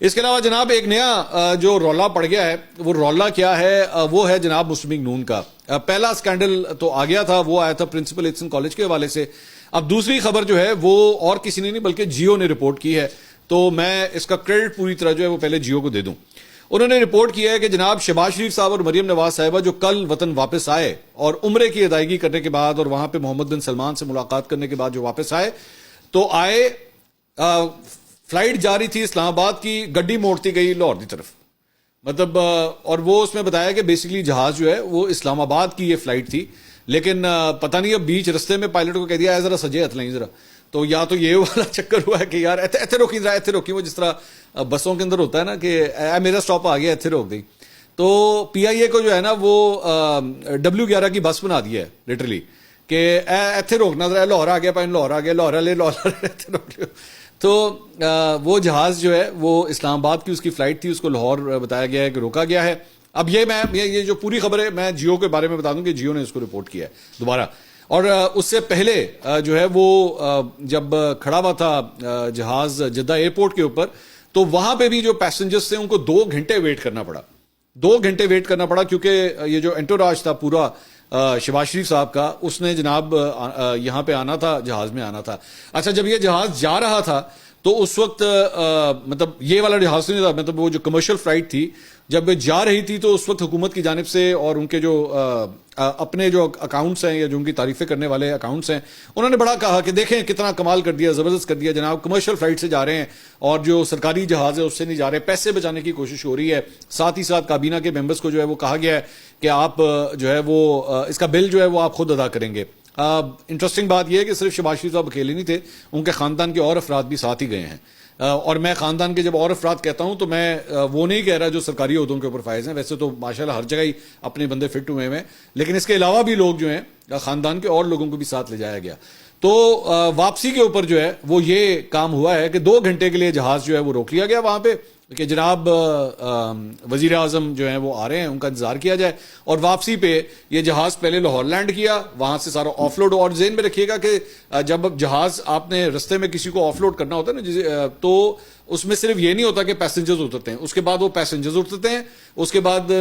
اس کے علاوہ جناب ایک نیا جو رولا پڑ گیا ہے، وہ رولا کیا ہے؟ وہ ہے جناب مسلم لیگ نون کا پہلا سکینڈل تو آ گیا تھا، وہ آیا تھا پرنسپل ایکسن کالج کے حوالے سے۔ اب دوسری خبر جو ہے وہ اور کسی نے نہیں بلکہ جیو نے رپورٹ کی ہے، تو میں اس کا کریڈٹ پوری طرح جو ہے وہ پہلے جیو کو دے دوں۔ انہوں نے رپورٹ کیا ہے کہ جناب شہباز شریف صاحب اور مریم نواز صاحبہ جو کل وطن واپس آئے اور عمرے کی ادائیگی کرنے کے بعد اور وہاں پہ محمد بن سلمان سے ملاقات کرنے کے بعد جو واپس آئے تو آئے، فلائٹ جا رہی تھی اسلام آباد کی، گڈی موڑتی گئی لاہور کی طرف، مطلب اور وہ اس میں بتایا کہ بیسیکلی جہاز جو ہے وہ اسلام آباد کی یہ فلائٹ تھی، لیکن پتہ نہیں اب بیچ رستے میں پائلٹ کو کہہ دیا ہے ذرا سجے ہتھ لیں ذرا، تو یا تو یہ والا چکر ہوا ہے کہ یار ایتھے روکی ذرا، ایتھے روکی، وہ جس طرح بسوں کے اندر ہوتا ہے نا کہ میرا سٹاپ آ گیا ایتھے روک دی، تو پی آئی اے کو جو ہے نا وہ W11 کی بس بنا دی ہے لٹرلی کہ ایتھے روکنا ذرا، لاہور آ گیا پائن، لاہور آ گیا، لاہور لے لاہور ایتھے روک لیو۔ تو وہ جہاز جو ہے وہ اسلام آباد کی اس کی فلائٹ تھی، اس کو لاہور بتایا گیا ہے کہ روکا گیا ہے۔ اب یہ جو پوری خبر ہے میں جیو کے بارے میں بتا دوں کہ جیو نے اس کو رپورٹ کیا ہے دوبارہ، اور اس سے پہلے جو ہے وہ جب کھڑا ہوا تھا جہاز جدہ ایئرپورٹ کے اوپر تو وہاں پہ بھی جو پیسنجرز تھے ان کو 2 گھنٹے ویٹ کرنا پڑا، 2 گھنٹے ویٹ کرنا پڑا، کیونکہ یہ جو انٹوراج تھا پورا شہباز شریف صاحب کا، اس نے جناب یہاں پہ آنا تھا، جہاز میں آنا تھا۔ اچھا جب یہ جہاز جا رہا تھا تو اس وقت مطلب یہ والا جہاز نہیں تھا، مطلب وہ جو کمرشل فلائٹ تھی جب جا رہی تھی تو اس وقت حکومت کی جانب سے اور ان کے جو اپنے جو اکاؤنٹس ہیں یا جو ان کی تعریفیں کرنے والے اکاؤنٹس ہیں انہوں نے بڑا کہا کہ دیکھیں کتنا کمال کر دیا، زبردست کر دیا جناب، کمرشل فلائٹ سے جا رہے ہیں اور جو سرکاری جہاز ہے اس سے نہیں جا رہے، پیسے بچانے کی کوشش ہو رہی ہے۔ ساتھ ہی ساتھ کابینہ کے ممبرس کو جو ہے وہ کہا گیا ہے کہ آپ جو ہے وہ اس کا بل جو ہے وہ آپ خود ادا کریں گے۔ انٹرسٹنگ بات یہ ہے کہ صرف شہباز شریف صاحب اکیلے نہیں تھے، ان کے خاندان کے اور افراد بھی ساتھ ہی گئے ہیں، اور میں خاندان کے جب اور افراد کہتا ہوں تو میں وہ نہیں کہہ رہا جو سرکاری عہدوں کے اوپر فائز ہیں، ویسے تو ماشاءاللہ ہر جگہ ہی اپنے بندے فٹ ہوئے ہیں، لیکن اس کے علاوہ بھی لوگ جو ہیں خاندان کے اور لوگوں کو بھی ساتھ لے جایا گیا۔ تو واپسی کے اوپر جو ہے وہ یہ کام ہوا ہے کہ 2 گھنٹے کے لیے جہاز جو ہے وہ روک لیا گیا وہاں پہ کہ جناب وزیر اعظم جو ہیں وہ آ رہے ہیں، ان کا انتظار کیا جائے، اور واپسی پہ یہ جہاز پہلے لاہور لینڈ کیا، وہاں سے سارا آف لوڈ، اور ذہن میں رکھیے گا کہ جب جہاز آپ نے رستے میں کسی کو آف لوڈ کرنا ہوتا ہے نا تو اس میں صرف یہ نہیں ہوتا کہ پیسنجرز اترتے ہیں، اس کے بعد وہ پیسنجرز اترتے ہیں، اس کے بعد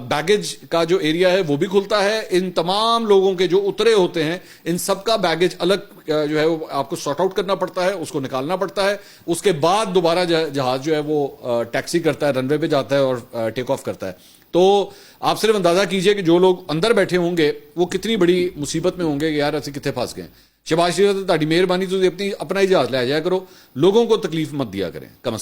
بیگیج کا جو ایریا ہے وہ بھی کھلتا ہے، ان تمام لوگوں کے جو اترے ہوتے ہیں ان سب کا بیگیج الگ جو ہے وہ آپ کو سارٹ آؤٹ کرنا پڑتا ہے، اس کو نکالنا پڑتا ہے، اس کے بعد دوبارہ جہاز جو ہے وہ ٹیکسی کرتا ہے، رن وے پہ جاتا ہے اور ٹیک آف کرتا ہے۔ تو آپ صرف اندازہ کیجئے کہ جو لوگ اندر بیٹھے ہوں گے وہ کتنی بڑی مصیبت میں ہوں گے کہ یار ایسے کتنے پھنس گئے۔ شہباز شریف تہاڈی مہربانی تو اپنا ہی جہاز لے جایا کرو، لوگوں کو تکلیف مت دیا کریں کم از کم۔